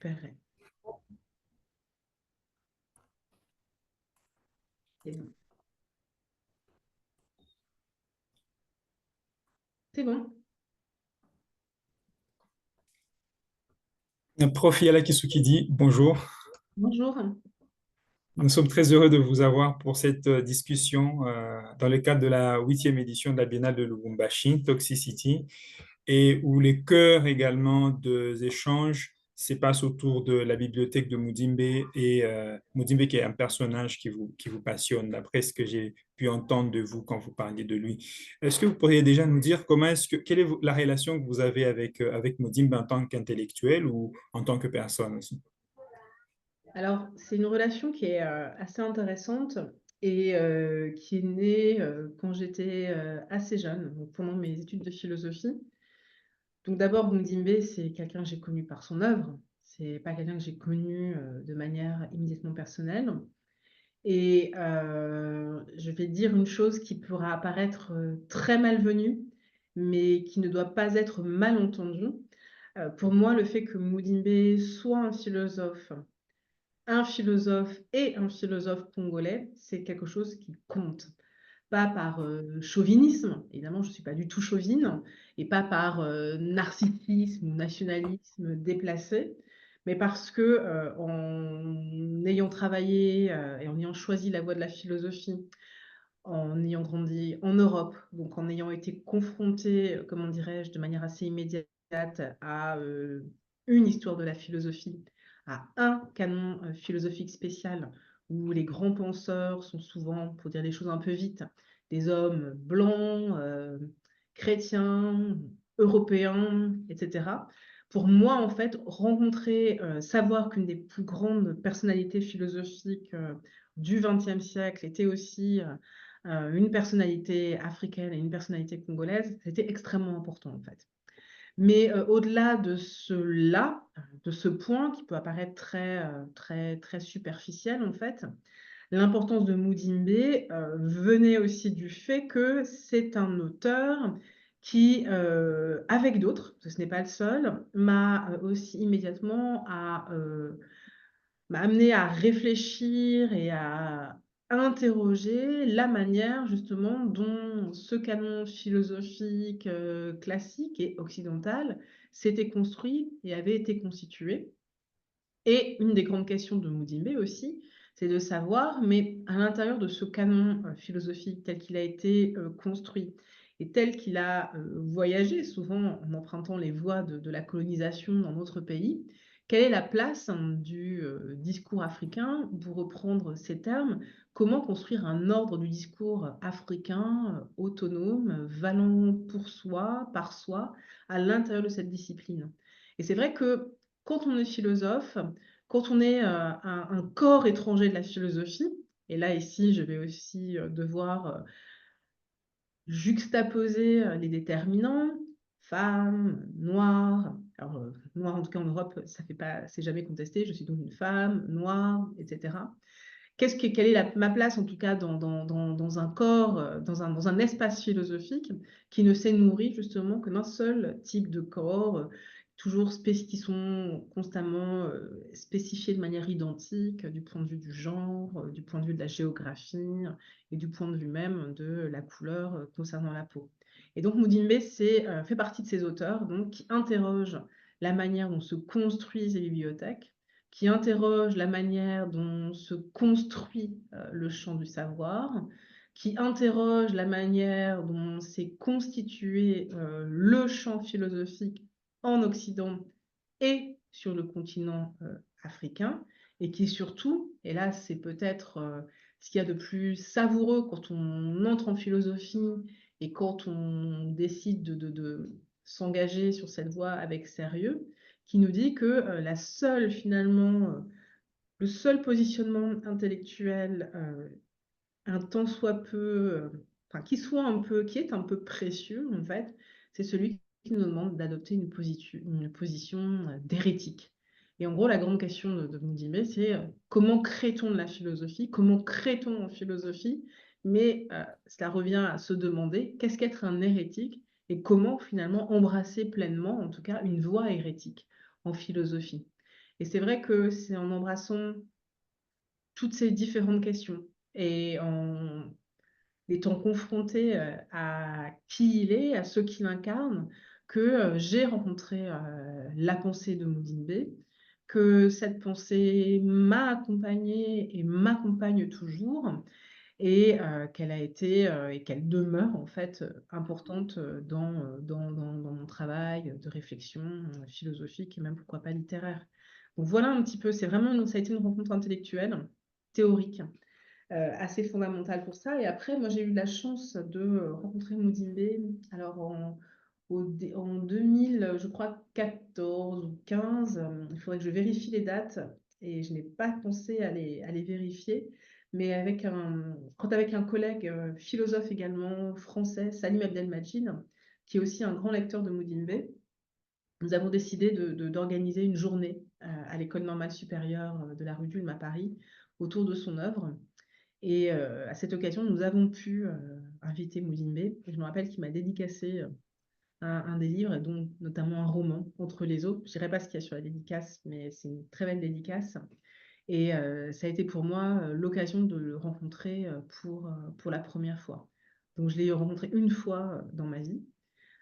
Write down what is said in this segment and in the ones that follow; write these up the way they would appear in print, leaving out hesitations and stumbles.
récupérerai. C'est bon. C'est bon. Prof Yala Kisukidi, bonjour. Bonjour. Nous sommes très heureux de vous avoir pour cette discussion dans le cadre de la 8e édition de la Biennale de Lubumbashi, Toxicity, et où les cœurs également des échanges se passent autour de la bibliothèque de Mudimbe et Mudimbe qui est un personnage qui vous passionne, d'après ce que j'ai pu entendre de vous quand vous parliez de lui. Est-ce que vous pourriez déjà nous dire quelle est la relation que vous avez avec Mudimbe en tant qu'intellectuel ou en tant que personne aussi? Alors, c'est une relation qui est assez intéressante et qui est née quand j'étais assez jeune, donc pendant mes études de philosophie. Donc d'abord, Mudimbe, c'est quelqu'un que j'ai connu par son œuvre. C'est pas quelqu'un que j'ai connu de manière immédiatement personnelle. Et je vais dire une chose qui pourra apparaître très malvenue, mais qui ne doit pas être mal entendue. Pour moi, le fait que Mudimbe soit un philosophe et un philosophe congolais, c'est quelque chose qui compte. Pas par chauvinisme, évidemment, je ne suis pas du tout chauvine, et pas par narcissisme ou nationalisme déplacé, mais parce que en ayant travaillé et en ayant choisi la voie de la philosophie, en ayant grandi en Europe, donc en ayant été confronté, comment dirais-je, de manière assez immédiate à une histoire de la philosophie, à un canon philosophique spécial, où les grands penseurs sont souvent, pour dire les choses un peu vite, des hommes blancs, chrétiens, européens, etc. Pour moi, en fait, rencontrer, savoir qu'une des plus grandes personnalités philosophiques du XXe siècle était aussi une personnalité africaine et une personnalité congolaise, c'était extrêmement important en fait. Mais au-delà de cela, de ce point qui peut apparaître très superficiel en fait, l'importance de Mudimbe venait aussi du fait que c'est un auteur qui, avec d'autres, parce que ce n'est pas le seul, m'a aussi immédiatement m'a amené à réfléchir et à interroger la manière justement dont ce canon philosophique classique et occidental s'était construit et avait été constitué. Et une des grandes questions de Mudimbe aussi, c'est de savoir, mais à l'intérieur de ce canon philosophique tel qu'il a été construit et tel qu'il a voyagé, souvent en empruntant les voies de la colonisation dans notre pays, quelle est la place du discours africain, pour reprendre ces termes, comment construire un ordre du discours africain autonome, valant pour soi, par soi, à l'intérieur de cette discipline. Et c'est vrai que quand on est philosophe, quand on est un corps étranger de la philosophie, et là ici je vais aussi devoir juxtaposer les déterminants, femme, noire, alors noire en tout cas en Europe, ça fait pas, c'est jamais contesté, je suis donc une femme, noire, etc. Quelle est ma place en tout cas dans un corps, dans un espace philosophique qui ne s'est nourri justement que d'un seul type de corps, qui sont constamment spécifiés de manière identique du point de vue du genre, du point de vue de la géographie et du point de vue même de la couleur concernant la peau. Et donc Mudimbe fait partie de ces auteurs donc, qui interrogent la manière dont se construisent les bibliothèques, qui interroge la manière dont se construit le champ du savoir, qui interroge la manière dont s'est constitué le champ philosophique en Occident et sur le continent africain, et qui surtout, et là c'est peut-être ce qu'il y a de plus savoureux quand on entre en philosophie et quand on décide de s'engager sur cette voie avec sérieux, qui nous dit que le seul positionnement intellectuel, un tant soit peu, enfin, qui est un peu précieux, en fait, c'est celui qui nous demande d'adopter une position d'hérétique. Et en gros, la grande question de Mudimbe, c'est comment crée-t-on de la philosophie? Comment crée-t-on en philosophie? Mais cela revient à se demander qu'est-ce qu'être un hérétique et comment finalement embrasser pleinement, en tout cas, une voie hérétique en philosophie. Et c'est vrai que c'est en embrassant toutes ces différentes questions et en étant confronté à qui il est, à ceux qu'il incarne, que j'ai rencontré la pensée de Mudimbe, que cette pensée m'a accompagnée et m'accompagne toujours, et qu'elle a été et qu'elle demeure en fait importante dans mon travail de réflexion philosophique et même pourquoi pas littéraire. Donc voilà un petit peu, ça a été une rencontre intellectuelle, théorique, assez fondamentale pour ça. Et après, moi j'ai eu la chance de rencontrer Mudimbe alors en 2000, je crois 14 ou 15, il faudrait que je vérifie les dates et je n'ai pas pensé à les vérifier, mais avec un collègue philosophe également français, Salim Abdelmadjid, qui est aussi un grand lecteur de Mudimbe, nous avons décidé d'organiser une journée à l'École normale supérieure de la rue d'Ulm à Paris autour de son œuvre. Et à cette occasion, nous avons pu inviter Mudimbe. Et je me rappelle qu'il m'a dédicacé un des livres, dont notamment un roman, Entre les eaux. Je ne dirais pas ce qu'il y a sur la dédicace, mais c'est une très belle dédicace. Et ça a été pour moi l'occasion de le rencontrer pour la première fois. Donc je l'ai rencontré une fois dans ma vie,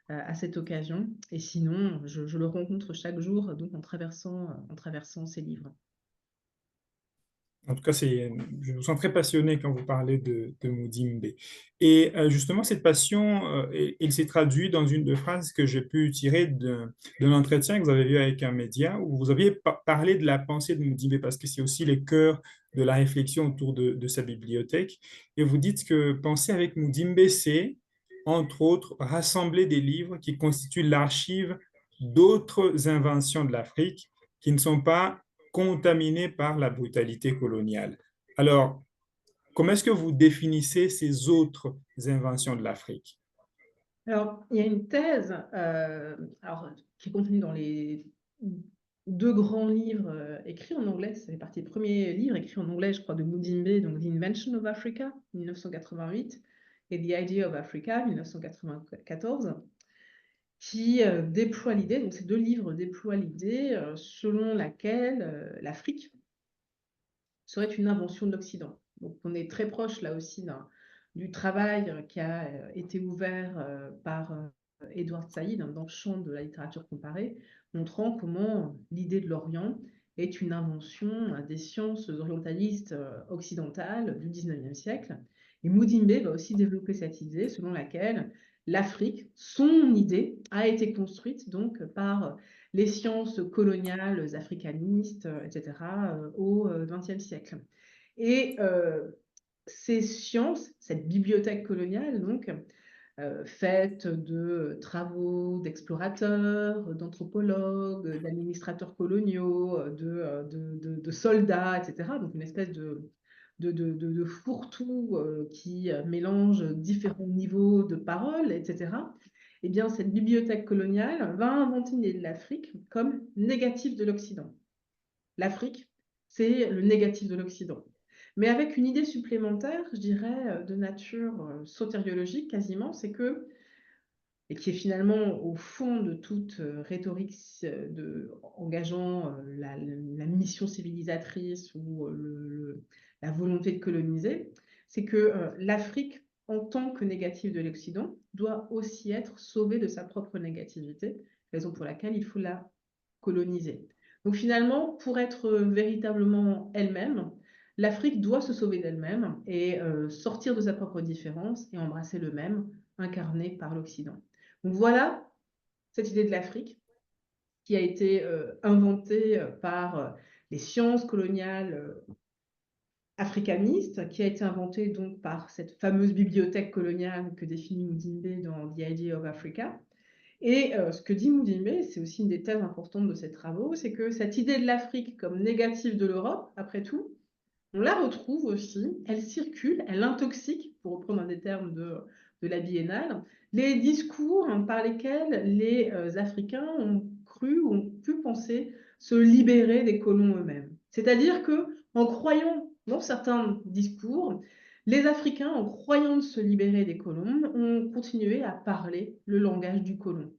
à cette occasion. Et sinon, je le rencontre chaque jour donc en traversant ses livres. En tout cas, je vous sens très passionné quand vous parlez de Mudimbe. Et justement, cette passion, elle s'est traduite dans une de phrases que j'ai pu tirer d'un entretien que vous avez eu avec un média où vous aviez parlé de la pensée de Mudimbe parce que c'est aussi le cœur de la réflexion autour de sa bibliothèque. Et vous dites que penser avec Mudimbe, c'est, entre autres, rassembler des livres qui constituent l'archive d'autres inventions de l'Afrique qui ne sont pas contaminés par la brutalité coloniale. Alors, comment est-ce que vous définissez ces autres inventions de l'Afrique? Alors, il y a une thèse qui est contenue dans les deux grands livres écrits en anglais. Ça fait partie des premiers livres écrits en anglais, je crois, de Mudimbe, donc The Invention of Africa, 1988, et The Idea of Africa, 1994, qui déploient l'idée, donc ces deux livres déploient l'idée selon laquelle l'Afrique serait une invention de l'Occident. Donc on est très proche là aussi du travail qui a été ouvert par Edward Said dans le champ de la littérature comparée, montrant comment l'idée de l'Orient est une invention des sciences orientalistes occidentales du 19e siècle. Et Mudimbe va aussi développer cette idée selon laquelle l'Afrique, son idée, a été construite donc par les sciences coloniales africanistes, etc., au XXe siècle. Et ces sciences, cette bibliothèque coloniale, donc, faite de travaux d'explorateurs, d'anthropologues, d'administrateurs coloniaux, de soldats, etc., donc une espèce de fourre-tout qui mélange différents niveaux de parole, etc., eh bien, cette bibliothèque coloniale va inventer une idée de l'Afrique comme négatif de l'Occident. L'Afrique, c'est le négatif de l'Occident. Mais avec une idée supplémentaire, je dirais, de nature sotériologique quasiment, c'est que, et qui est finalement au fond de toute rhétorique engageant la mission civilisatrice ou la volonté de coloniser, c'est que l'Afrique, en tant que négative de l'Occident, doit aussi être sauvée de sa propre négativité, raison pour laquelle il faut la coloniser. Donc finalement, pour être véritablement elle-même, l'Afrique doit se sauver d'elle-même et sortir de sa propre différence et embrasser le même, incarné par l'Occident. Donc voilà cette idée de l'Afrique qui a été inventée par les sciences coloniales africanistes, qui a été inventée donc par cette fameuse bibliothèque coloniale que définit Mudimbe dans The Idea of Africa. Et ce que dit Mudimbe, c'est aussi une des thèses importantes de ses travaux, c'est que cette idée de l'Afrique comme négative de l'Europe, après tout, on la retrouve aussi, elle circule, elle intoxique, pour reprendre un des termes de la biennale, les discours par lesquels les Africains ont cru ou ont pu penser se libérer des colons eux-mêmes. C'est-à-dire que, en croyant dans certains discours, les Africains, en croyant se libérer des colons, ont continué à parler le langage du colon.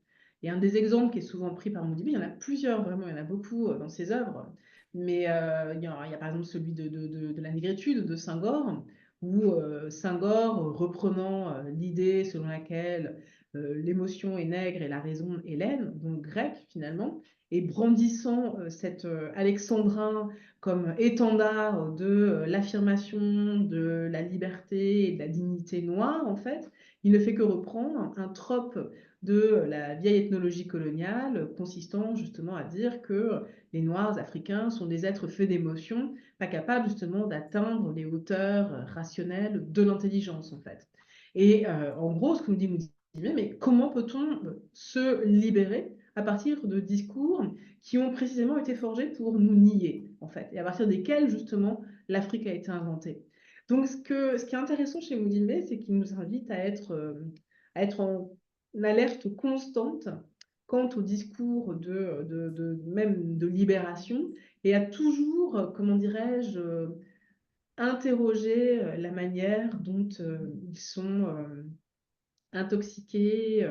Et un des exemples qui est souvent pris par Modibo, il y en a plusieurs, vraiment, il y en a beaucoup dans ses œuvres, mais il y a par exemple celui de la négritude de Senghor, où Senghor, reprenant l'idée selon laquelle l'émotion est nègre et la raison est laine, donc grecque finalement, et brandissant cet alexandrin comme étendard de l'affirmation de la liberté et de la dignité noire, en fait, il ne fait que reprendre un trope de la vieille ethnologie coloniale consistant justement à dire que les Noirs africains sont des êtres faits d'émotions, pas capables justement d'atteindre les hauteurs rationnelles de l'intelligence, en fait. Et en gros, ce que nous dit Moody, mais comment peut-on se libérer à partir de discours qui ont précisément été forgés pour nous nier, en fait, et à partir desquels, justement, l'Afrique a été inventée. Donc, ce qui est intéressant chez Mudimbe, c'est qu'il nous invite à être en alerte constante quant au discours même de libération et à toujours, comment dirais-je, interroger la manière dont ils sont intoxiqués,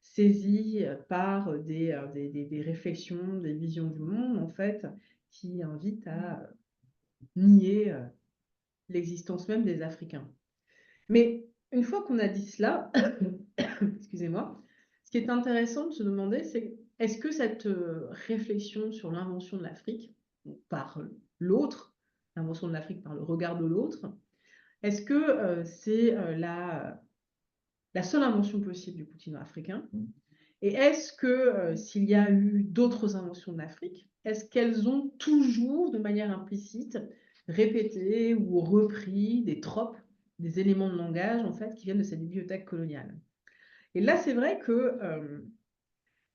saisis par des réflexions, des visions du monde, en fait, qui invitent à nier l'existence même des Africains. Mais une fois qu'on a dit cela, excusez-moi, ce qui est intéressant de se demander, c'est est-ce que cette réflexion sur l'invention de l'Afrique par l'autre, l'invention de l'Afrique par le regard de l'autre, est-ce que c'est la seule invention possible du continent africain? Et est-ce que s'il y a eu d'autres inventions de l'Afrique, est-ce qu'elles ont toujours, de manière implicite, répété ou repris des tropes, des éléments de langage, en fait, qui viennent de cette bibliothèque coloniale? Et là, c'est vrai que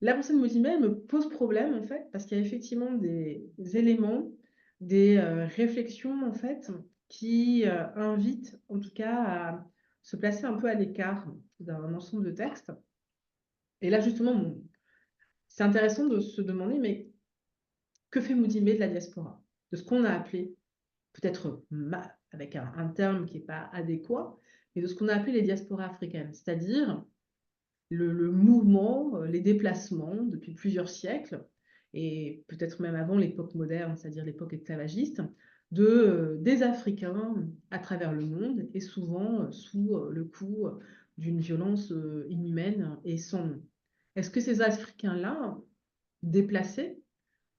la pensée de Mosimet me pose problème, en fait, parce qu'il y a effectivement des éléments, des réflexions, en fait, qui invitent, en tout cas, à se placer un peu à l'écart d'un ensemble de textes. Et là, justement, c'est intéressant de se demander, mais que fait Mudimbe de la diaspora? De ce qu'on a appelé, peut-être avec un terme qui n'est pas adéquat, mais de ce qu'on a appelé les diasporas africaines, c'est-à-dire le mouvement, les déplacements depuis plusieurs siècles, et peut-être même avant l'époque moderne, c'est-à-dire l'époque esclavagiste, des Africains à travers le monde, et souvent sous le coup d'une violence inhumaine et sans nom. Est-ce que ces Africains-là, déplacés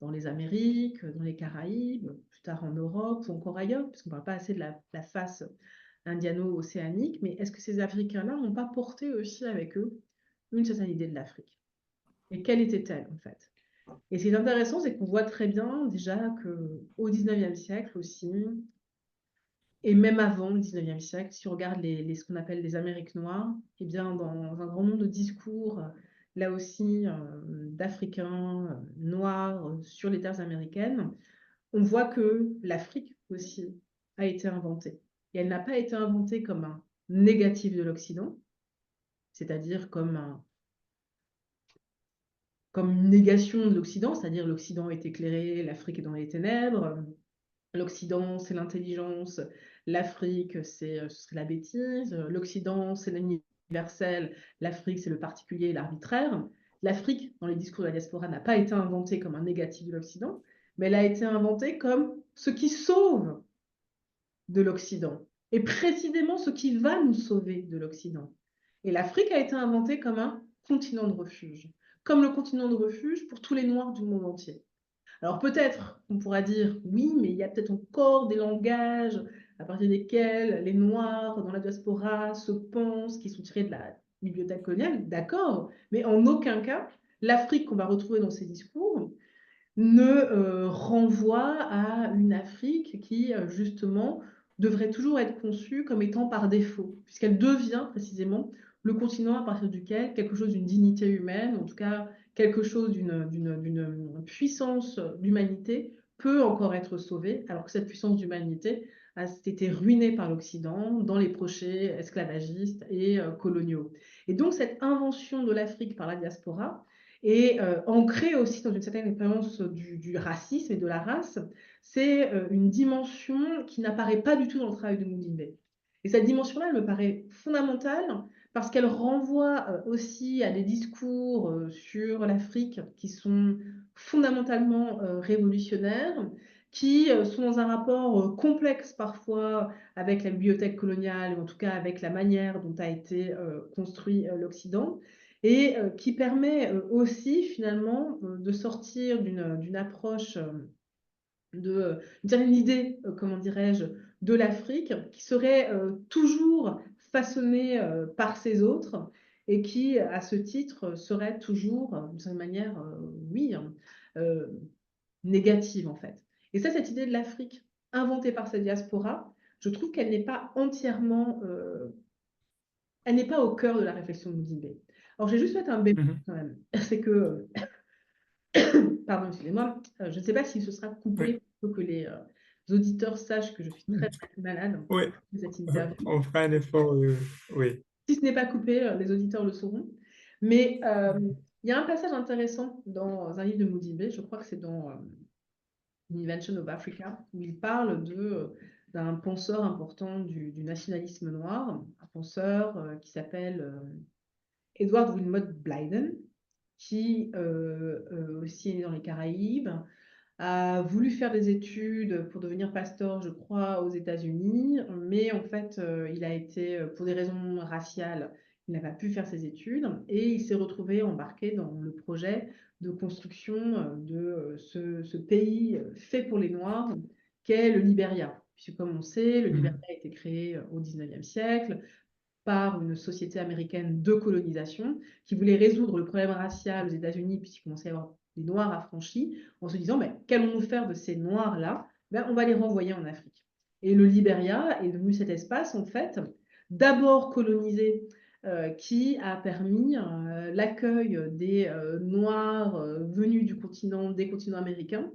dans les Amériques, dans les Caraïbes, plus tard en Europe ou encore ailleurs, parce qu'on ne parle pas assez de la face indiano-océanique, mais est-ce que ces Africains-là n'ont pas porté aussi avec eux une certaine idée de l'Afrique? Et quelle était-elle en fait? Et ce qui est intéressant, c'est qu'on voit très bien déjà qu'au XIXe siècle aussi, et même avant le XIXe siècle, si on regarde ce qu'on appelle les Amériques noires, eh bien, dans un grand nombre de discours, là aussi, d'Africains noirs sur les terres américaines, on voit que l'Afrique aussi a été inventée. Et elle n'a pas été inventée comme un négatif de l'Occident, c'est-à-dire comme une négation de l'Occident, c'est-à-dire l'Occident est éclairé, l'Afrique est dans les ténèbres, l'Occident c'est l'intelligence, l'Afrique ce serait la bêtise, l'Occident c'est l'universel, l'Afrique c'est le particulier et l'arbitraire. L'Afrique, dans les discours de la diaspora, n'a pas été inventée comme un négatif de l'Occident, mais elle a été inventée comme ce qui sauve de l'Occident, et précisément ce qui va nous sauver de l'Occident. Et l'Afrique a été inventée comme un continent de refuge, comme le continent de refuge pour tous les Noirs du monde entier. Alors peut-être on pourra dire, oui, mais il y a peut-être encore des langages à partir desquels les Noirs dans la diaspora se pensent, qui sont tirés de la bibliothèque coloniale, d'accord, mais en aucun cas, l'Afrique qu'on va retrouver dans ces discours ne renvoie à une Afrique qui, justement, devrait toujours être conçue comme étant par défaut, puisqu'elle devient précisément le continent à partir duquel quelque chose d'une dignité humaine, en tout cas quelque chose d'une puissance d'humanité, peut encore être sauvé, alors que cette puissance d'humanité a été ruinée par l'Occident dans les projets esclavagistes et coloniaux. Et donc cette invention de l'Afrique par la diaspora, et ancré aussi dans une certaine expérience du racisme et de la race, c'est une dimension qui n'apparaît pas du tout dans le travail de Mudimbe. Et cette dimension-là, elle me paraît fondamentale parce qu'elle renvoie aussi à des discours sur l'Afrique qui sont fondamentalement révolutionnaires, qui sont dans un rapport complexe parfois avec la bibliothèque coloniale, ou en tout cas avec la manière dont a été construit l'Occident, et qui permet aussi finalement de sortir d'une approche d'une certaine idée, comment dirais-je, de l'Afrique, qui serait toujours façonnée par ses autres et qui, à ce titre, serait toujours, d'une certaine manière, oui, hein, euh, négative en fait. Et ça, cette idée de l'Afrique inventée par cette diaspora, je trouve qu'elle n'est pas entièrement, elle n'est pas au cœur de la réflexion de Mudimbe. Alors, j'ai juste fait un bémol Mhm. quand même, c'est que pardon, excusez-moi, je ne sais pas s'il se sera Oui. coupé pour que les auditeurs sachent que je suis très, très malade Oui, de cette interview. on fera un effort. Oui. Si ce n'est pas coupé, les auditeurs le sauront. Mais il y a un passage intéressant dans un livre de Mudimbe, je crois que c'est dans The Invention of Africa, où il parle d'un penseur important du nationalisme noir, un penseur qui s'appelle Edward Wilmot Blyden, qui aussi est né dans les Caraïbes, a voulu faire des études pour devenir pasteur, je crois, aux États-Unis, mais en fait, il a été, pour des raisons raciales, il n'a pas pu faire ses études et il s'est retrouvé embarqué dans le projet de construction de ce pays fait pour les Noirs, qu'est le Liberia. Puisque, comme on sait, le Liberia Mhm. a été créé au 19e siècle par une société américaine de colonisation qui voulait résoudre le problème racial aux États-Unis puisqu'il commençait à y avoir des Noirs affranchis en se disant ben, qu'allons-nous faire de ces Noirs-là? Ben, on va les renvoyer en Afrique. Et le Liberia est devenu cet espace, en fait, d'abord colonisé, qui a permis l'accueil des Noirs venus du continent, des continents américains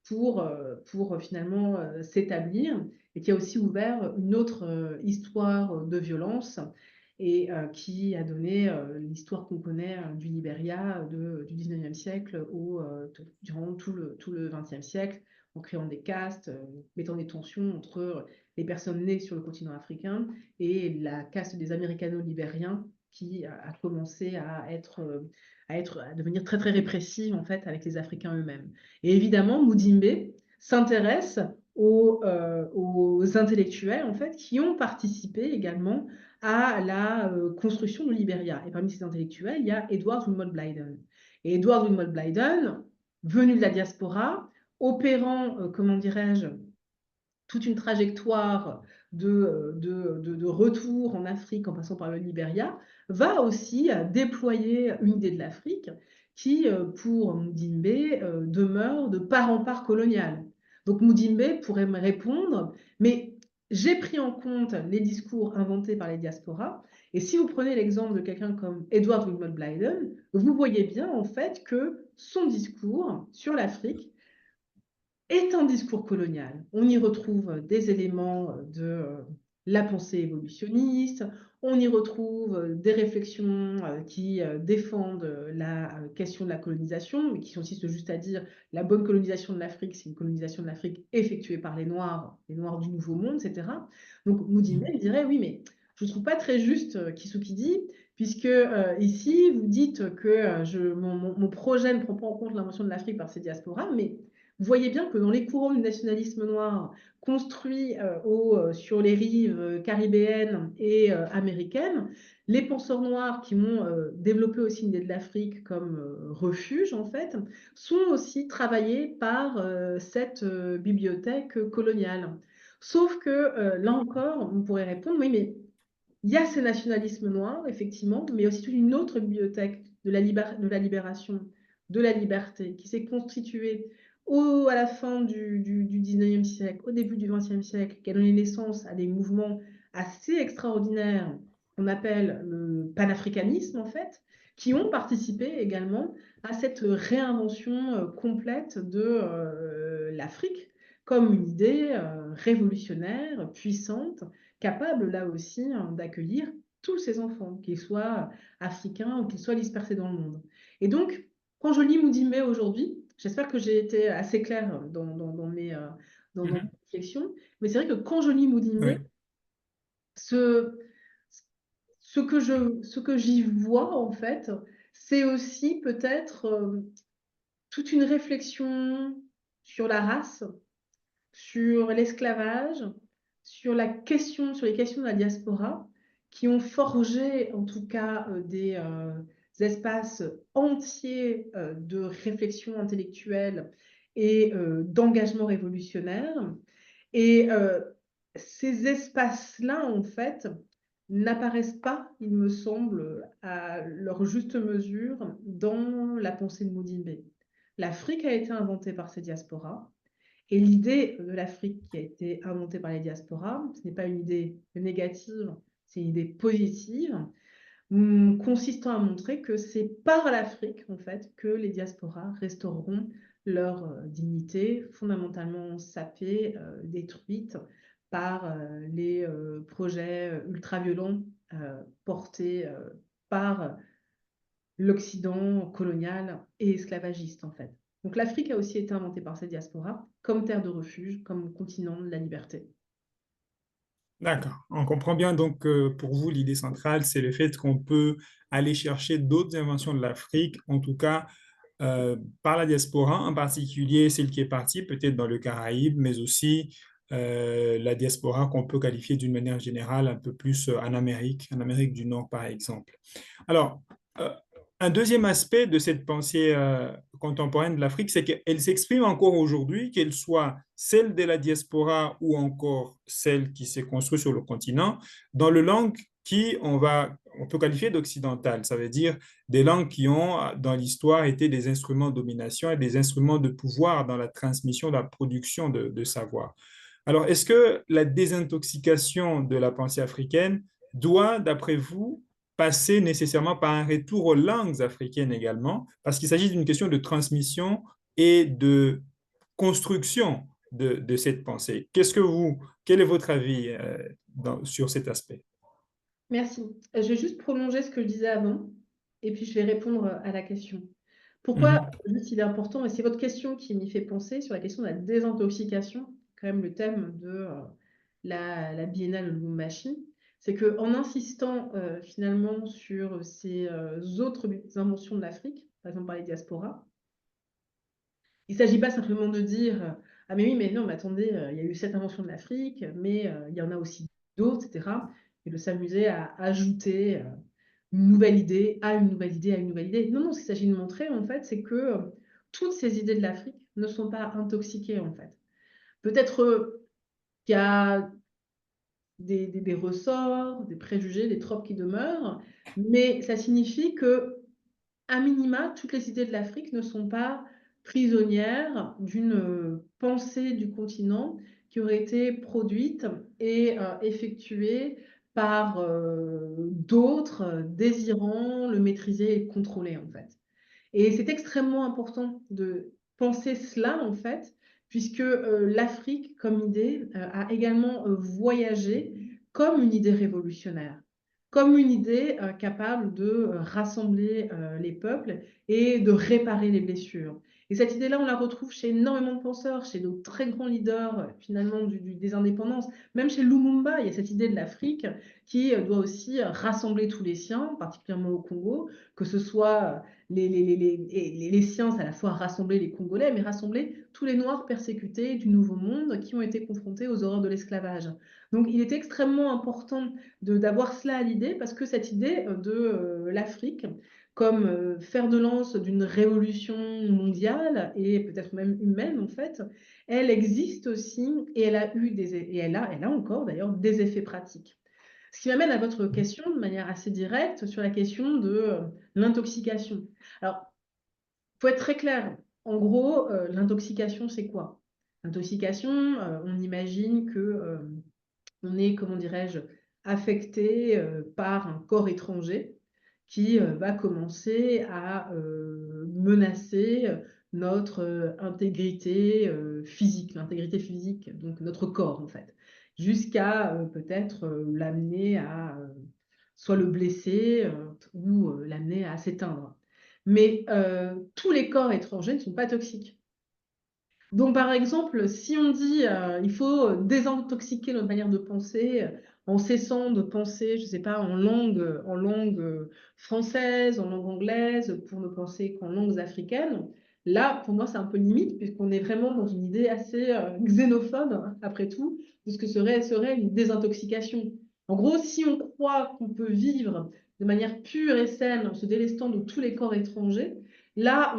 pour finalement s'établir et qui a aussi ouvert une autre histoire de violence et qui a donné l'histoire qu'on connaît du Liberia du 19e siècle durant tout le 20e siècle, en créant des castes, mettant des tensions entre les personnes nées sur le continent africain et la caste des Américano-libériens qui a commencé à devenir très très répressive en fait avec les Africains eux-mêmes. Et évidemment, Mudimbe s'intéresse aux intellectuels en fait qui ont participé également à la construction du Liberia. Et parmi ces intellectuels, il y a Edward Wilmot Blyden. Et Edward Wilmot Blyden, venu de la diaspora, opérant, comment dirais-je, toute une trajectoire de retour en Afrique en passant par le Liberia, va aussi déployer une idée de l'Afrique qui, pour Mudimbe, demeure de part en part coloniale. Donc Mudimbe pourrait me répondre, mais j'ai pris en compte les discours inventés par les diasporas, et si vous prenez l'exemple de quelqu'un comme Edward Wilmot Blyden, vous voyez bien en fait que son discours sur l'Afrique est un discours colonial. On y retrouve des éléments de la pensée évolutionniste, on y retrouve des réflexions qui défendent la question de la colonisation, mais qui sont aussi juste à dire la bonne colonisation de l'Afrique, c'est une colonisation de l'Afrique effectuée par les Noirs du Nouveau Monde, etc. Donc Mudimbe Mhm. dirait, oui, mais je ne trouve pas très juste Kisukidi, puisque ici, vous dites que mon projet ne prend pas en compte l'invention de l'Afrique par ces diasporas, mais vous voyez bien que dans les courants du nationalisme noir construits sur les rives caribéennes et américaines, les penseurs noirs qui ont développé aussi une idée de l'Afrique comme refuge, en fait, sont aussi travaillés par cette bibliothèque coloniale. Sauf que là encore, on pourrait répondre, oui, mais il y a ce nationalisme noir, effectivement, mais aussi toute une autre bibliothèque de la libération, de la liberté, qui s'est constituée à la fin du 19e siècle, au début du 20e siècle, qui a donné naissance à des mouvements assez extraordinaires qu'on appelle le panafricanisme, en fait, qui ont participé également à cette réinvention complète de l'Afrique comme une idée révolutionnaire, puissante, capable là aussi d'accueillir tous ces enfants, qu'ils soient africains ou qu'ils soient dispersés dans le monde. Et donc, quand je lis Mudimbe aujourd'hui, j'espère que j'ai été assez claire dans mes Mhm. réflexions, mais c'est vrai que quand je lis Mudimbe, Oui. ce, ce que j'y vois, en fait, c'est aussi peut-être toute une réflexion sur la race, sur l'esclavage, sur les questions de la diaspora, qui ont forgé en tout cas des espaces entiers de réflexion intellectuelle et d'engagement révolutionnaire. Et ces espaces-là, en fait, n'apparaissent pas, il me semble, à leur juste mesure dans la pensée de Mudimbe. L'Afrique a été inventée par ces diasporas. Et l'idée de l'Afrique qui a été inventée par les diasporas, ce n'est pas une idée négative, c'est une idée positive, consistant à montrer que c'est par l'Afrique, en fait, que les diasporas restaureront leur dignité, fondamentalement sapée, détruite par les projets ultra-violents portés par l'Occident colonial et esclavagiste, en fait. Donc l'Afrique a aussi été inventée par ces diasporas comme terre de refuge, comme continent de la liberté. D'accord. On comprend bien donc que pour vous, l'idée centrale, c'est le fait qu'on peut aller chercher d'autres inventions de l'Afrique, en tout cas par la diaspora, en particulier celle qui est partie peut-être dans le Caraïbe, mais aussi la diaspora qu'on peut qualifier d'une manière générale un peu plus en Amérique du Nord, par exemple. Alors, euh, un deuxième aspect de cette pensée contemporaine de l'Afrique, c'est qu'elle s'exprime encore aujourd'hui, qu'elle soit celle de la diaspora ou encore celle qui s'est construite sur le continent, dans le langue on peut qualifier d'occidentale. Ça veut dire des langues qui ont, dans l'histoire, été des instruments de domination et des instruments de pouvoir dans la transmission, la production de savoir. Alors, est-ce que la désintoxication de la pensée africaine doit, d'après vous, passer nécessairement par un retour aux langues africaines également, parce qu'il s'agit d'une question de transmission et de construction de cette pensée. Quel est votre avis sur cet aspect? Merci. Je vais juste prolonger ce que je disais avant, et puis je vais répondre à la question. Pourquoi Mhm. juste il est important, et c'est votre question qui m'y fait penser sur la question de la désintoxication, quand même le thème de la Biennale de Lubumbashi, c'est qu'en insistant finalement sur ces autres inventions de l'Afrique, par exemple par les diasporas, il ne s'agit pas simplement de dire ah mais oui, mais non, mais attendez, il y a eu cette invention de l'Afrique, mais il y en a aussi d'autres, etc. Et de s'amuser à ajouter une nouvelle idée à une nouvelle idée à une nouvelle idée. Non, non, ce qu'il s'agit de montrer, en fait, c'est que toutes ces idées de l'Afrique ne sont pas intoxiquées, en fait. Peut-être qu'il y a des ressorts, des préjugés, des tropes qui demeurent, mais ça signifie que à minima, toutes les idées de l'Afrique ne sont pas prisonnières d'une pensée du continent qui aurait été produite et effectuée par d'autres désirant le maîtriser et le contrôler, en fait. Et c'est extrêmement important de penser cela, en fait, puisque l'Afrique, comme idée, a également voyagé comme une idée révolutionnaire, comme une idée capable de rassembler les peuples et de réparer les blessures. Et cette idée-là, on la retrouve chez énormément de penseurs, chez nos très grands leaders, finalement, des indépendances. Même chez Lumumba, il y a cette idée de l'Afrique qui doit aussi rassembler tous les siens, particulièrement au Congo, que ce soit les sciences à la fois rassembler les Congolais, mais rassembler tous les Noirs persécutés du Nouveau Monde qui ont été confrontés aux horreurs de l'esclavage. Donc il est extrêmement important d'avoir cela à l'idée, parce que cette idée de l'Afrique comme fer de lance d'une révolution mondiale et peut-être même humaine en fait, elle existe aussi et elle a eu elle a encore d'ailleurs des effets pratiques. Ce qui m'amène à votre question de manière assez directe sur la question de l'intoxication. Alors, il faut être très clair. En gros, l'intoxication, c'est quoi? L'intoxication, on imagine que on est, comment dirais-je, affecté par un corps étranger qui va commencer à menacer notre intégrité physique, l'intégrité physique, donc notre corps en fait, jusqu'à peut-être l'amener à soit le blesser ou l'amener à s'éteindre. Mais tous les corps étrangers ne sont pas toxiques. Donc, par exemple, si on dit il faut désintoxiquer notre manière de penser en cessant de penser, je ne sais pas, en langue française, en langue anglaise, pour ne penser qu'en langues africaines, là, pour moi, c'est un peu limite, puisqu'on est vraiment dans une idée assez xénophobe, hein, après tout, de ce que serait une désintoxication. En gros, si on croit qu'on peut vivre de manière pure et saine en se délestant de tous les corps étrangers, là,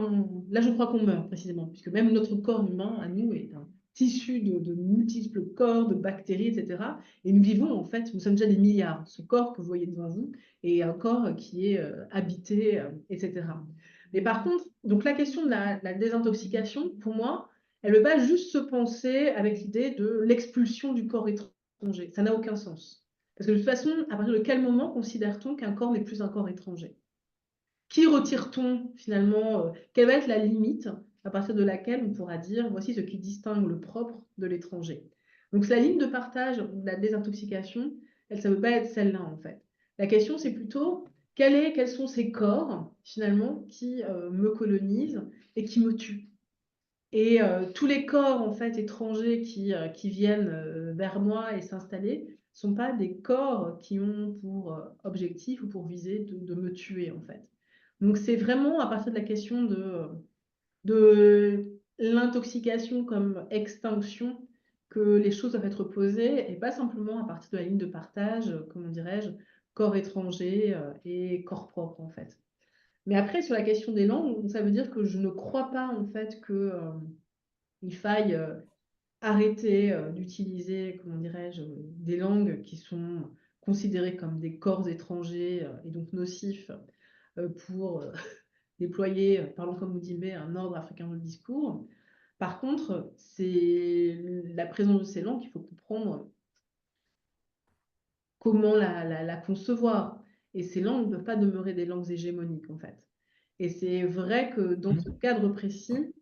je crois qu'on meurt précisément, puisque même notre corps humain, à nous, est un tissu de multiples corps, de bactéries, etc. Et nous vivons, en fait, nous sommes déjà des milliards. Ce corps que vous voyez devant vous est un corps qui est habité, etc. Mais par contre, donc la question de la désintoxication, pour moi, elle ne veut pas juste se penser avec l'idée de l'expulsion du corps étranger. Ça n'a aucun sens. Parce que de toute façon, à partir de quel moment considère-t-on qu'un corps n'est plus un corps étranger? Qui retire-t-on finalement? Quelle va être la limite à partir de laquelle on pourra dire voici ce qui distingue le propre de l'étranger? Donc, la ligne de partage de la désintoxication, elle, ça ne veut pas être celle-là en fait. La question, c'est plutôt quels sont ces corps finalement qui me colonisent et qui me tuent? Et tous les corps en fait étrangers qui viennent vers moi et s'installer ne sont pas des corps qui ont pour objectif ou pour visée de me tuer en fait. Donc c'est vraiment à partir de la question de l'intoxication comme extinction que les choses doivent être posées et pas simplement à partir de la ligne de partage, comment dirais-je, corps étranger et corps propre en fait. Mais après, sur la question des langues, ça veut dire que je ne crois pas en fait que il faille arrêter d'utiliser, comment dirais-je, des langues qui sont considérées comme des corps étrangers et donc nocifs pour déployer, parlons comme vous dites, un ordre africain de discours. Par contre, c'est la présence de ces langues qu'il faut comprendre comment la concevoir. Et ces langues ne peuvent pas demeurer des langues hégémoniques, en fait. Et c'est vrai que dans ce cadre précis,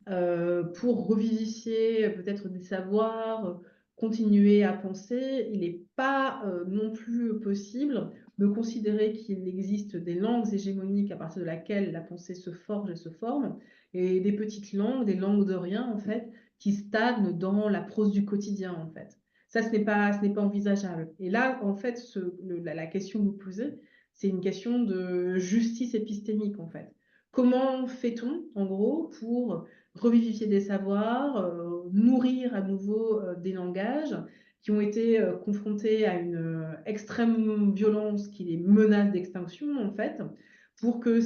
pour revivifier peut-être des savoirs, continuer à penser, il n'est pas non plus possible de considérer qu'il existe des langues hégémoniques à partir de laquelle la pensée se forge et se forme, et des petites langues, des langues de rien, en fait, qui stagnent dans la prose du quotidien, en fait. Ça, ce n'est pas envisageable. Et là, en fait, la question que vous posez, c'est une question de justice épistémique, en fait. Comment fait-on, en gros, pour revivifier des savoirs, nourrir à nouveau des langages qui ont été confrontés à une extrême violence qui les menace d'extinction, en fait, pour que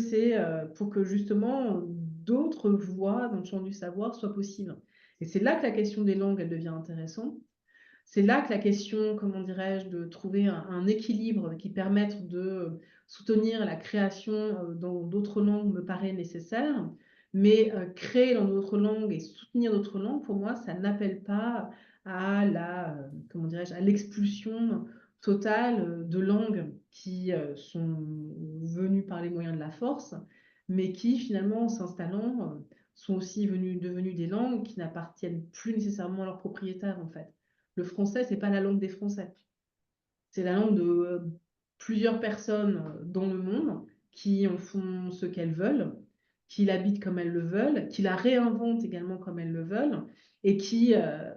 justement d'autres voies dans le champ du savoir soient possibles. Et c'est là que la question des langues, elle devient intéressante. C'est là que la question, comment dirais-je, de trouver un équilibre qui permette de soutenir la création dans d'autres langues me paraît nécessaire. Mais créer dans d'autres langues et soutenir d'autres langues, pour moi, ça n'appelle pas à comment dirais-je, à l'expulsion totale de langues qui sont venues par les moyens de la force, mais qui, finalement, en s'installant, sont aussi devenues des langues qui n'appartiennent plus nécessairement à leurs propriétaires, en fait. Le français, c'est pas la langue des Français. C'est la langue de plusieurs personnes dans le monde qui en font ce qu'elles veulent, qui l'habitent comme elles le veulent, qui la réinventent également comme elles le veulent, et qui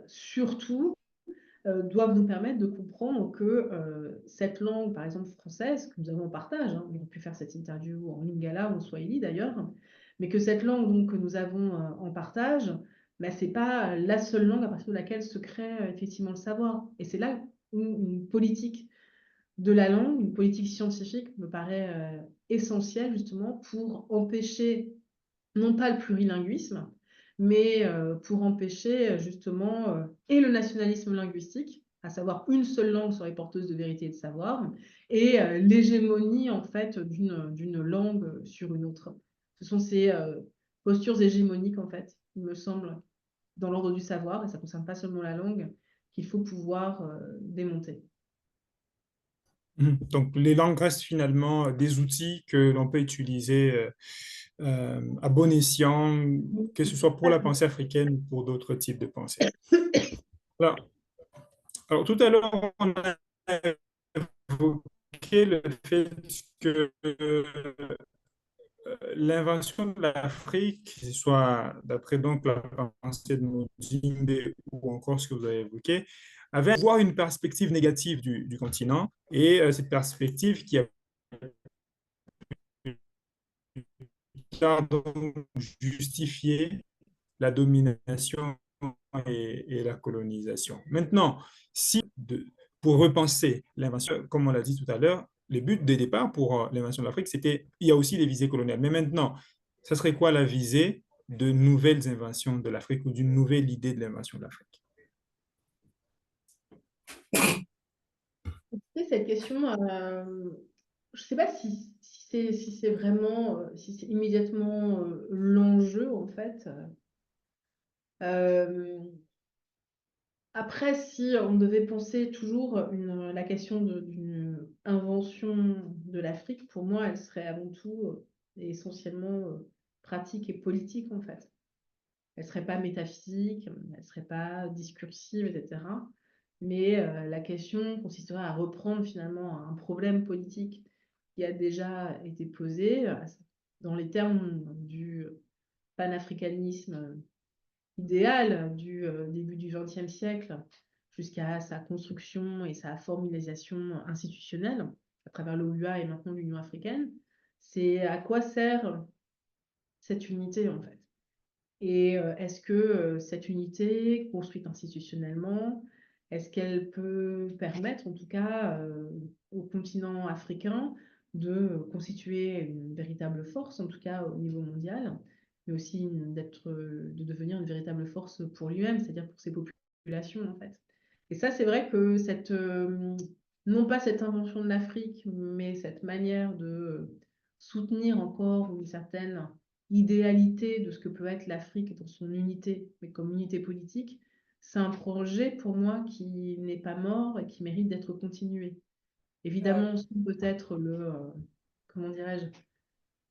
surtout doivent nous permettre de comprendre que cette langue, par exemple française, que nous avons en partage, hein, on aurait pu faire cette interview en lingala ou en swahili d'ailleurs, mais que cette langue donc, que nous avons en partage, bah, ce n'est pas la seule langue à partir de laquelle se crée effectivement le savoir. Et c'est là où une politique de la langue, une politique scientifique me paraît essentielle justement pour empêcher non pas le plurilinguisme, mais pour empêcher justement et le nationalisme linguistique, à savoir une seule langue serait porteuse de vérité et de savoir, et l'hégémonie en fait d'une langue sur une autre. Ce sont ces postures hégémoniques en fait, il me semble, dans l'ordre du savoir, et ça ne concerne pas seulement la langue, qu'il faut pouvoir démonter. Donc, les langues restent finalement des outils que l'on peut utiliser à bon escient, que ce soit pour la pensée africaine ou pour d'autres types de pensée. Alors, alors, tout à l'heure, on a évoqué le fait que l'invention de l'Afrique, que ce soit d'après donc la pensée de Mudimbe ou encore ce que vous avez évoqué, avait voir une perspective négative du continent et cette perspective qui a donc justifié la domination et la colonisation. Maintenant, si pour repenser l'invention, comme on l'a dit tout à l'heure, le but de départ pour l'invention de l'Afrique, c'était, il y a aussi les visées coloniales. Mais maintenant, ça serait quoi la visée de nouvelles inventions de l'Afrique ou d'une nouvelle idée de l'invention de l'Afrique? Et cette question, je ne sais pas si c'est vraiment, si c'est immédiatement l'enjeu, en fait. Euh, Après, si on devait penser toujours la question d'une invention de l'Afrique, pour moi, elle serait avant tout et essentiellement pratique et politique, en fait. Elle ne serait pas métaphysique, elle ne serait pas discursive, etc. Mais la question consisterait à reprendre finalement un problème politique qui a déjà été posé dans les termes du panafricanisme idéal du début du XXe siècle jusqu'à sa construction et sa formalisation institutionnelle à travers l'OUA et maintenant l'Union africaine. C'est à quoi sert cette unité en fait? Et est-ce que cette unité, construite institutionnellement, est-ce qu'elle peut permettre, en tout cas, au continent africain de constituer une véritable force, en tout cas au niveau mondial, mais aussi de devenir une véritable force pour lui-même, c'est-à-dire pour ses populations, en fait. Et ça, c'est vrai que non pas cette invention de l'Afrique, mais cette manière de soutenir encore une certaine idéalité de ce que peut être l'Afrique dans son unité, mais comme unité politique, c'est un projet pour moi qui n'est pas mort et qui mérite d'être continué. Évidemment, peut-être comment dirais-je,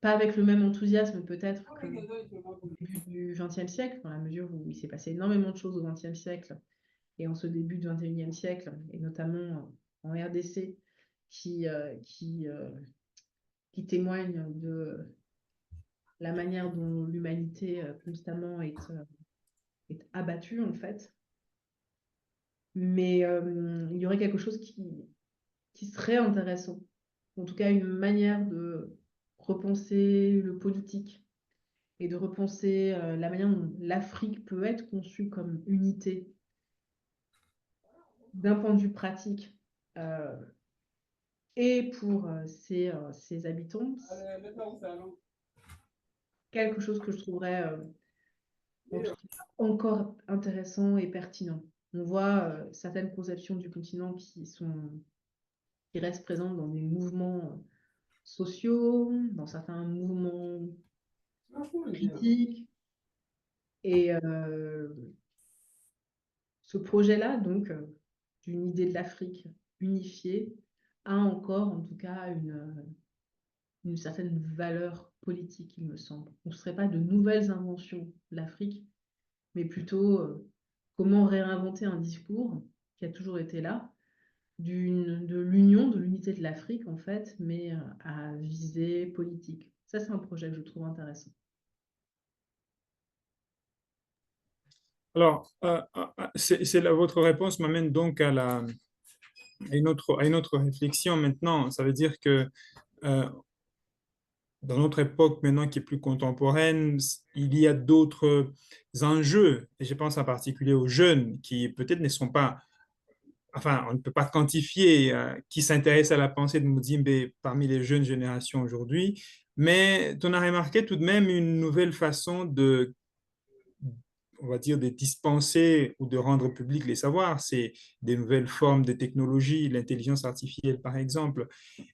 pas avec le même enthousiasme peut-être que au début du XXe siècle, dans la mesure où il s'est passé énormément de choses au XXe siècle et en ce début du XXIe siècle, et notamment en RDC, qui témoigne de la manière dont l'humanité constamment est abattue, en fait. Mais il y aurait quelque chose qui serait intéressant. En tout cas, une manière de repenser le politique et de repenser la manière dont l'Afrique peut être conçue comme unité d'un point de vue pratique euh, et pour ses habitants, quelque chose que je trouverais en tout cas encore intéressant et pertinent. On voit certaines conceptions du continent qui restent présentes dans des mouvements sociaux, dans certains mouvements politiques. Et ce projet-là, donc, d'une idée de l'Afrique unifiée, a encore, en tout cas, une certaine valeur politique, il me semble. On ne serait pas de nouvelles inventions de l'Afrique, mais plutôt comment réinventer un discours qui a toujours été là, de l'union, de l'unité de l'Afrique, en fait, mais à visée politique. Ça, c'est un projet que je trouve intéressant. Alors, votre réponse m'amène donc à une autre réflexion maintenant. Ça veut dire que euh, dans notre époque maintenant qui est plus contemporaine, il y a d'autres enjeux, et je pense en particulier aux jeunes qui peut-être ne sont pas, enfin, on ne peut pas quantifier qui s'intéresse à la pensée de Mudimbe parmi les jeunes générations aujourd'hui, mais on a remarqué tout de même une nouvelle façon de, on va dire, de dispenser ou de rendre public les savoirs. C'est des nouvelles formes de technologie, l'intelligence artificielle par exemple.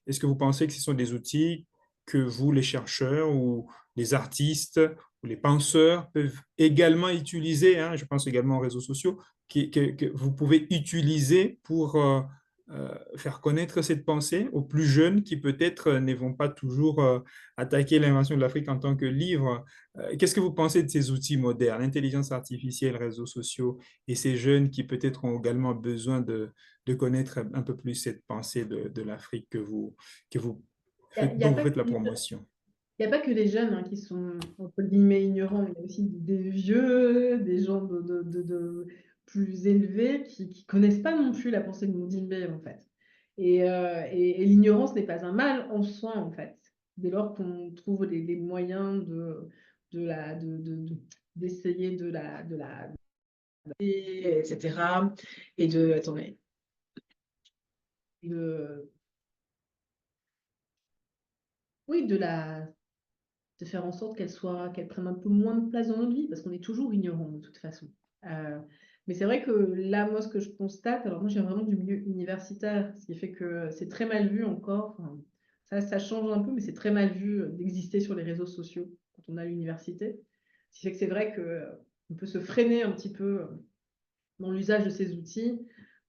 Est-ce que vous pensez que ce sont des outils que vous, les chercheurs ou les artistes ou les penseurs peuvent également utiliser, hein, je pense également aux réseaux sociaux, que vous pouvez utiliser pour faire connaître cette pensée aux plus jeunes qui peut-être ne vont pas toujours attaquer l'invention de l'Afrique en tant que livre. Qu'est-ce que vous pensez de ces outils modernes, l'intelligence artificielle, réseaux sociaux, et ces jeunes qui peut-être ont également besoin de connaître un peu plus cette pensée de l'Afrique que vous Il y a dont vous pas faites la que promotion? Il n'y a pas que les jeunes hein, qui sont, entre guillemets, ignorants. Il y a aussi des vieux, des gens plus élevés qui ne connaissent pas non plus la pensée de Mudimbe, en fait. Et l'ignorance n'est pas un mal en soi, en fait. Dès lors qu'on trouve les moyens d'essayer etc. Et attendez, de, oui, de faire en sorte qu'elle prenne un peu moins de place dans notre vie, parce qu'on est toujours ignorant de toute façon. Euh, mais c'est vrai que là, moi, ce que je constate, alors moi, j'ai vraiment du milieu universitaire, ce qui fait que c'est très mal vu encore. Enfin, ça change un peu, mais c'est très mal vu d'exister sur les réseaux sociaux quand on a l'université. Ce qui fait que c'est vrai qu'on peut se freiner un petit peu dans l'usage de ces outils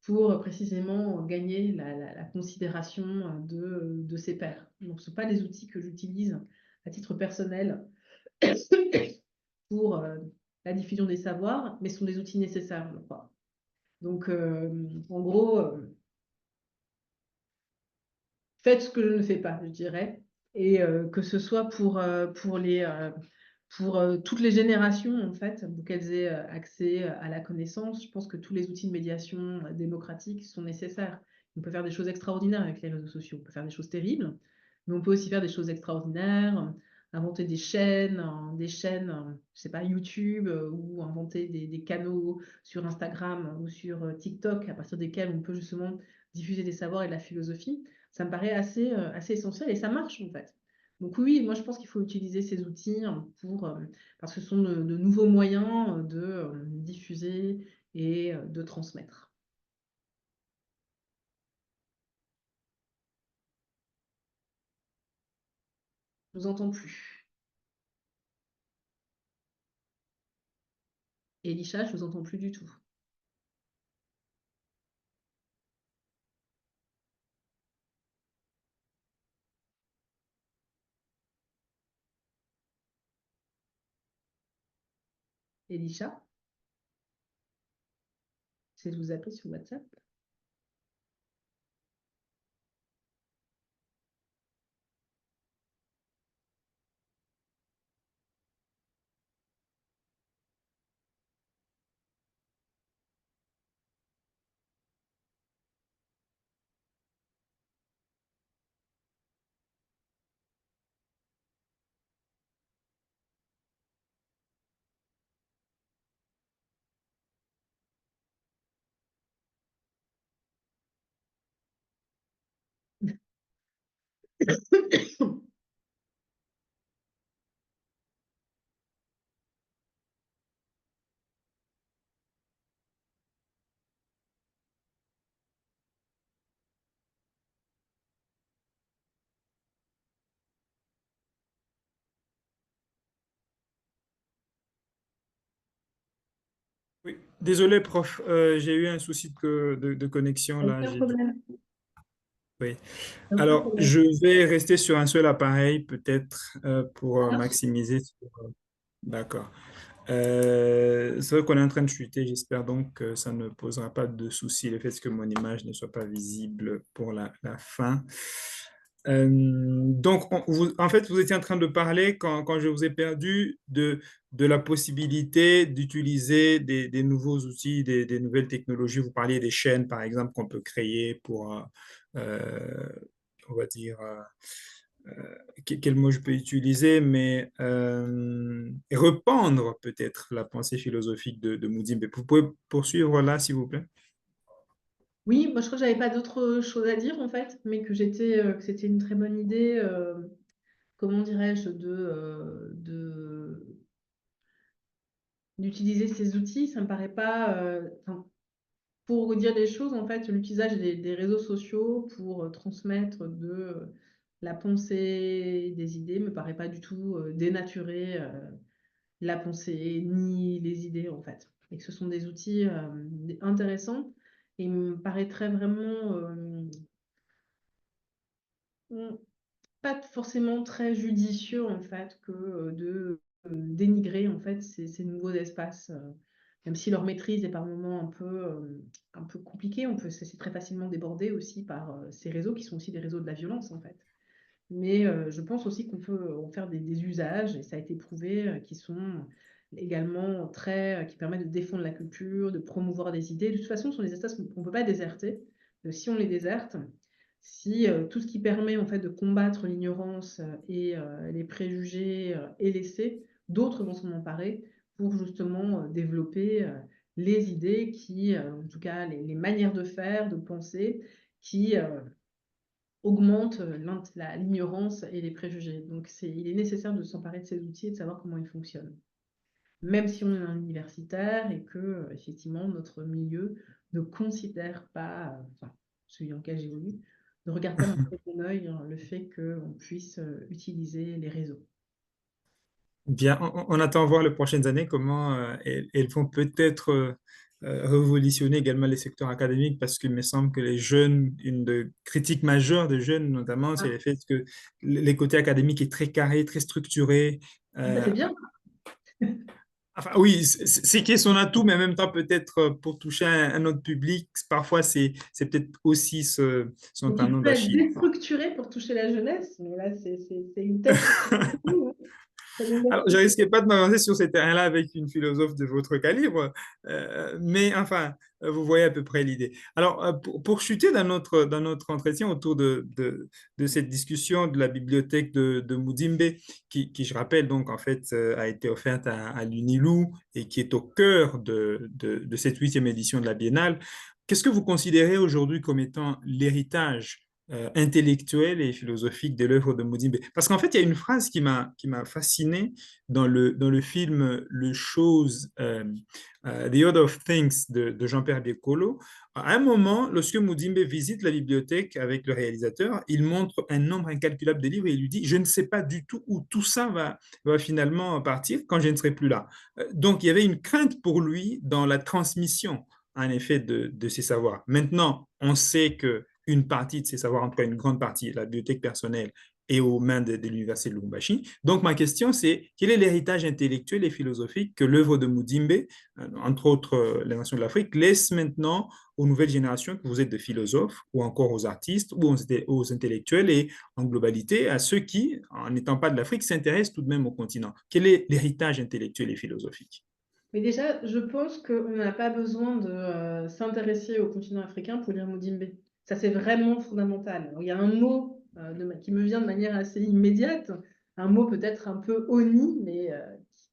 pour précisément gagner la considération de ses pairs. Donc, ce ne sont pas des outils que j'utilise à titre personnel pour la diffusion des savoirs, mais ce sont des outils nécessaires, je crois. Donc, en gros, faites ce que je ne fais pas, je dirais, et que ce soit pour toutes les générations, en fait, pour qu'elles aient accès à la connaissance. Je pense que tous les outils de médiation démocratique sont nécessaires. On peut faire des choses extraordinaires avec les réseaux sociaux, on peut faire des choses terribles, mais on peut aussi faire des choses extraordinaires, inventer des chaînes, je sais pas, YouTube, ou inventer des canaux sur Instagram ou sur TikTok, à partir desquels on peut justement diffuser des savoirs et de la philosophie. Ça me paraît assez essentiel et ça marche en fait. Donc oui, moi je pense qu'il faut utiliser ces outils parce que ce sont de nouveaux moyens de diffuser et de transmettre. Je vous entends plus. Elisha, je vous entends plus du tout. Elisha, c'est de vous appeler sur WhatsApp. Oui. Désolé, prof, j'ai eu un souci de connexion là. Aucun problème. Oui. Aucun Alors, problème. je vais rester sur un seul appareil peut-être pour Ça marche. maximiser. D'accord. C'est vrai qu'on est en train de chuter. J'espère donc que ça ne posera pas de souci, le fait que mon image ne soit pas visible pour la fin. Donc, en fait, vous étiez en train de parler, quand je vous ai perdu, de la possibilité d'utiliser des nouveaux outils, des nouvelles technologies. Vous parliez des chaînes, par exemple, qu'on peut créer pour, euh, on va dire, quel mot je peux utiliser, mais rependre peut-être la pensée philosophique de Mudimbe. Vous pouvez poursuivre là, s'il vous plaît? Oui, moi je crois que j'avais pas d'autre chose à dire en fait, mais que c'était une très bonne idée, comment dirais-je, d'utiliser ces outils. Ça me paraît pas, enfin, pour dire des choses, en fait, l'utilisation des réseaux sociaux pour transmettre la pensée, des idées, me paraît pas du tout dénaturer la pensée ni les idées, en fait. Et que ce sont des outils intéressants et il me paraîtrait vraiment pas forcément très judicieux, en fait, que de dénigrer, en fait, ces nouveaux espaces. Même si leur maîtrise est par moments un peu compliquée, on peut se laisser très facilement déborder aussi par ces réseaux qui sont aussi des réseaux de la violence, en fait. mais je pense aussi qu'on peut en faire des usages, et ça a été prouvé, qui sont également qui permettent de défendre la culture, de promouvoir des idées. De toute façon, ce sont des espaces qu'on ne peut pas déserter. Si on les déserte, si tout ce qui permet en fait de combattre l'ignorance et les préjugés est laissé, d'autres vont s'en emparer pour justement développer les idées qui, en tout cas les manières de faire, de penser, qui augmentent l'ignorance et les préjugés. Donc il est nécessaire de s'emparer de ces outils et de savoir comment ils fonctionnent. Même si on est un universitaire et que, effectivement, notre milieu ne considère pas, enfin, celui dans lequel j'évolue, ne regarde pas d'un très bon œil le fait qu'on puisse utiliser les réseaux. Bien, on attend voir les prochaines années comment elles vont peut-être révolutionner également les secteurs académiques parce qu'il me semble que les jeunes, une de critiques majeures des jeunes notamment, c'est Ah, le fait que les côtés académiques est très carré, très structuré. ah bah, c'est bien. Enfin, oui, c'est qui est son atout, mais en même temps peut-être pour toucher un autre public, parfois c'est peut-être aussi son Donc, il talent faut être d'Achille. déstructuré pour toucher la jeunesse. Mais là, c'est une thèse qui est beaucoup, hein. Ça nous Alors, je laisse- risquais pas de m'avancer sur ces terrains-là avec une philosophe de votre calibre, mais enfin, vous voyez à peu près l'idée. Alors, pour chuter dans notre entretien autour de cette discussion de la bibliothèque de Mudimbe, qui, je rappelle, donc, en fait, a été offerte à l'UNILOU et qui est au cœur de cette huitième édition de la Biennale, qu'est-ce que vous considérez aujourd'hui comme étant l'héritage intellectuelle et philosophique de l'œuvre de Mudimbe? Parce qu'en fait, il y a une phrase qui m'a fasciné dans le film Le Chose, The Order of Things de Jean-Pierre Biekolo. À un moment, lorsque Mudimbe visite la bibliothèque avec le réalisateur, il montre un nombre incalculable de livres et il lui dit, je ne sais pas du tout où tout ça va finalement partir quand je ne serai plus là. Donc, il y avait une crainte pour lui dans la transmission, en effet, de ses savoirs. Maintenant, on sait que une partie de ces savoirs, en tout cas une grande partie, la bibliothèque personnelle, est aux mains de l'Université de Lubumbashi. Donc, ma question, c'est quel est l'héritage intellectuel et philosophique que l'œuvre de Mudimbe, entre autres les nations de l'Afrique, laisse maintenant aux nouvelles générations, que vous êtes des philosophes, ou encore aux artistes, ou aux intellectuels, et en globalité, à ceux qui, en n'étant pas de l'Afrique, s'intéressent tout de même au continent. Quel est l'héritage intellectuel et philosophique? Mais déjà, je pense qu'on n'a pas besoin de s'intéresser au continent africain pour lire Mudimbe. Ça, c'est vraiment fondamental. Alors, il y a un mot qui me vient de manière assez immédiate, un mot peut-être un peu honni, mais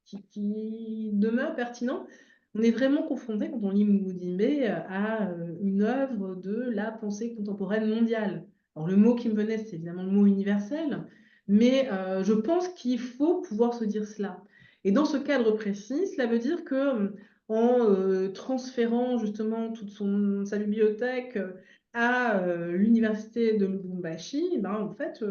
qui demeure pertinent. On est vraiment confronté, quand on lit Mudimbe, à une œuvre de la pensée contemporaine mondiale. Alors, le mot qui me venait, c'est évidemment le mot universel, mais je pense qu'il faut pouvoir se dire cela. Et dans ce cadre précis, cela veut dire que en transférant justement sa bibliothèque à l'université de Lubumbashi, ben, en fait,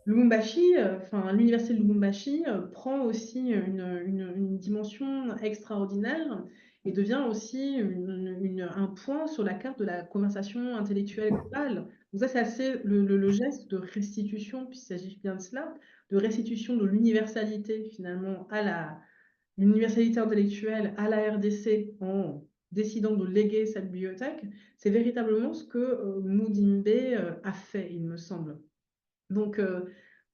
l'université de Lubumbashi prend aussi une dimension extraordinaire et devient aussi un point sur la carte de la conversation intellectuelle globale. Donc ça, c'est assez le geste de restitution, puisqu'il s'agit bien de cela, de restitution de l'universalité finalement l'universalité intellectuelle à la RDC en décidant de léguer sa bibliothèque. C'est véritablement ce que Mudimbe a fait, il me semble. Donc,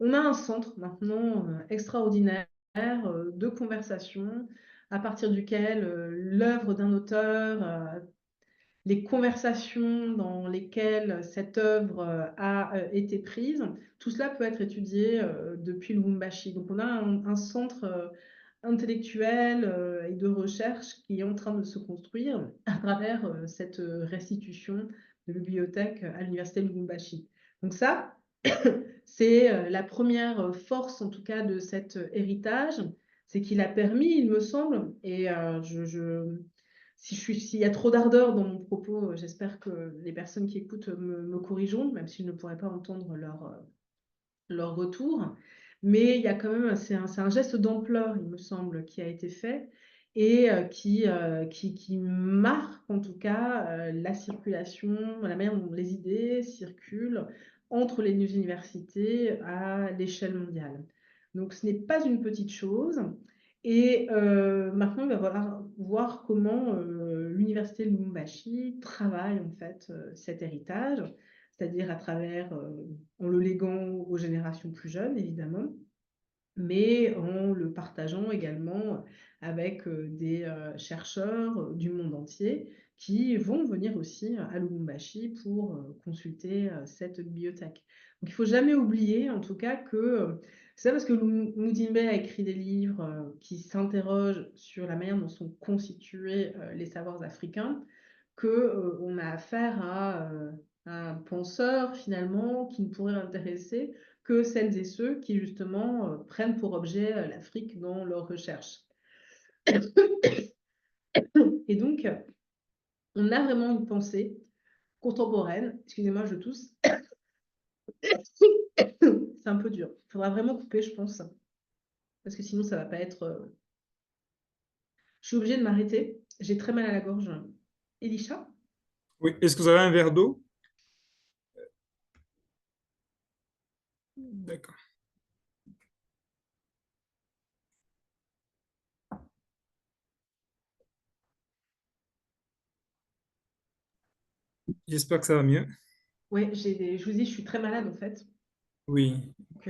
on a un centre maintenant extraordinaire de conversation à partir duquel l'œuvre d'un auteur, les conversations dans lesquelles cette œuvre a été prise, tout cela peut être étudié depuis Lubumbashi. Donc, on a un centre intellectuel et de recherche qui est en train de se construire à travers cette restitution de bibliothèque à l'université de Lubumbashi. Donc ça, c'est la première force, en tout cas, de cet héritage, c'est qu'il a permis, il me semble, et s'il y a trop d'ardeur dans mon propos, j'espère que les personnes qui écoutent me corrigeront, même s'ils ne pourraient pas entendre leur retour. Mais il y a quand même, c'est un geste d'ampleur, il me semble, qui a été fait et qui marque en tout cas la circulation, la manière dont les idées circulent entre les universités à l'échelle mondiale. Donc ce n'est pas une petite chose. Et maintenant, il va falloir voir comment l'université de Lubumbashi travaille en fait cet héritage. c'est-à-dire à travers, en le léguant aux générations plus jeunes, évidemment, mais en le partageant également avec des chercheurs du monde entier qui vont venir aussi à Lubumbashi pour consulter cette bibliothèque. Donc il ne faut jamais oublier en tout cas que c'est ça parce que Mudimbe a écrit des livres qui s'interrogent sur la manière dont sont constitués les savoirs africains, qu'on a affaire à un penseur finalement qui ne pourrait intéresser que celles et ceux qui justement prennent pour objet l'Afrique dans leurs recherches. Et donc, on a vraiment une pensée contemporaine. Excusez-moi, je tousse. C'est un peu dur. Il faudra vraiment couper, je pense, parce que sinon, ça va pas être... Je suis obligée de m'arrêter. J'ai très mal à la gorge. Elisha? Oui, est-ce que vous avez un verre d'eau? D'accord. J'espère que ça va mieux. Oui, je vous dis, je suis très malade en fait. Oui, Donc,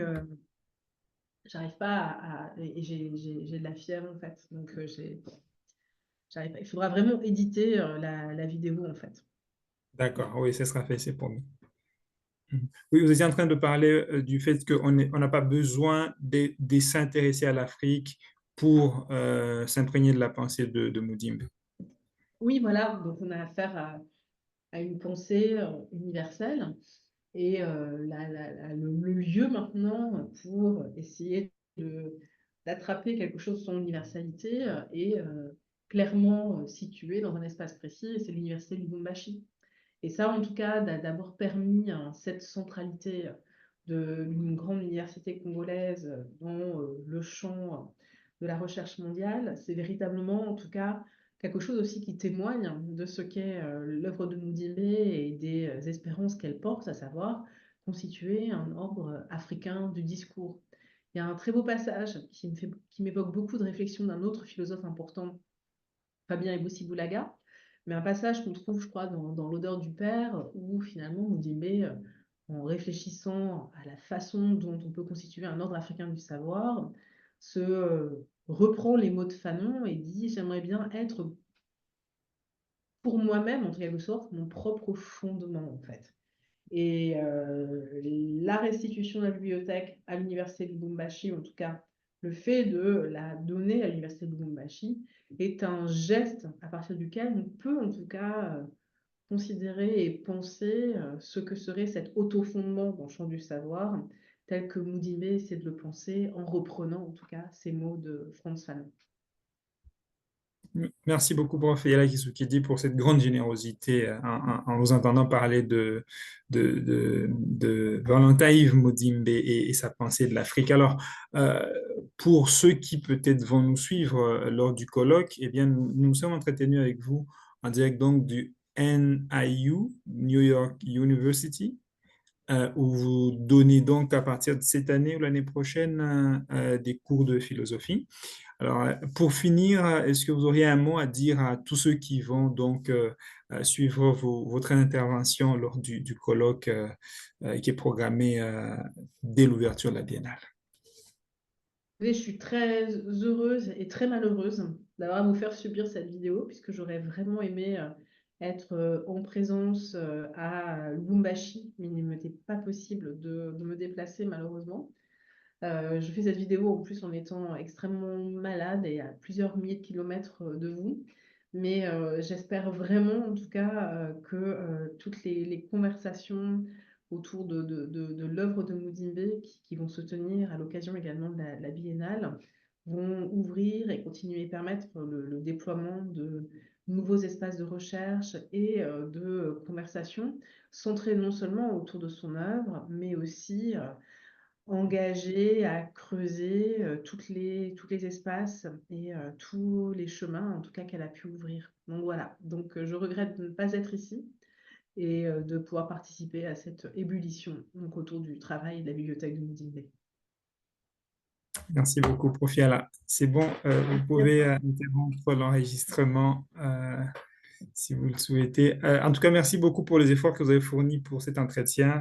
j'arrive pas et j'ai de la fièvre en fait. Donc, j'arrive pas. Il faudra vraiment éditer la vidéo en fait. d'accord. Oui, ce sera fait, c'est promis. Mhm. Oui, vous étiez en train de parler du fait on n'a pas besoin de s'intéresser à l'Afrique pour s'imprégner de la pensée de Mudimbe. Oui, voilà. Donc, on a affaire à une pensée universelle et le lieu maintenant pour essayer d'attraper quelque chose de son universalité est clairement situé dans un espace précis et c'est l'université de Lubumbashi. Et ça, en tout cas, d'avoir permis cette centralité d'une grande université congolaise dans le champ de la recherche mondiale, c'est véritablement, en tout cas, quelque chose aussi qui témoigne de ce qu'est l'œuvre de Mudimbe et des espérances qu'elle porte, à savoir constituer un ordre africain du discours. Il y a un très beau passage qui m'évoque beaucoup de réflexions d'un autre philosophe important, Fabien Ebousi-Boulaga, mais un passage qu'on trouve, je crois, dans L'odeur du père, où finalement Mudimbe, en réfléchissant à la façon dont on peut constituer un ordre africain du savoir, se reprend les mots de Fanon et dit: j'aimerais bien être pour moi-même, en quelque sorte, mon propre fondement, en fait. Et la restitution de la bibliothèque à l'université de Lubumbashi, en tout cas le fait de la donner à l'université de Lubumbashi, est un geste à partir duquel on peut en tout cas considérer et penser ce que serait cet autofondement dans le champ du savoir, tel que Mudimbe essaie de le penser en reprenant en tout cas ces mots de Frantz Fanon. Merci beaucoup, Prof. Yala Kisukidi, pour cette grande générosité en nous entendant parler de Valentin-Yves Mudimbe et sa pensée de l'Afrique. Alors, pour ceux qui peut-être vont nous suivre lors du colloque, eh bien, nous sommes entretenus avec vous en direct donc du NIU, New York University, où vous donnez donc à partir de cette année ou l'année prochaine des cours de philosophie. Alors, pour finir, est-ce que vous auriez un mot à dire à tous ceux qui vont donc suivre votre intervention lors du colloque qui est programmé dès l'ouverture de la Biennale? Je suis très heureuse et très malheureuse d'avoir à vous faire subir cette vidéo, puisque j'aurais vraiment aimé être en présence à Lubumbashi, mais il ne m'était pas possible de me déplacer malheureusement. Je fais cette vidéo en plus en étant extrêmement malade et à plusieurs milliers de kilomètres de vous. Mais j'espère vraiment en tout cas que toutes les conversations autour de l'œuvre de Mudimbe qui vont se tenir à l'occasion également de la Biennale vont ouvrir et continuer à permettre le déploiement de nouveaux espaces de recherche et de conversation centrés non seulement autour de son œuvre, mais aussi engagée à creuser tous les espaces et tous les chemins, en tout cas, qu'elle a pu ouvrir. Donc voilà, donc je regrette de ne pas être ici et de pouvoir participer à cette ébullition donc, autour du travail de la bibliothèque de Mudimbe. Merci beaucoup, Prof. Yala. C'est bon, vous Merci à pouvez toi. interrompre l'enregistrement. si vous le souhaitez. En tout cas, merci beaucoup pour les efforts que vous avez fournis pour cet entretien.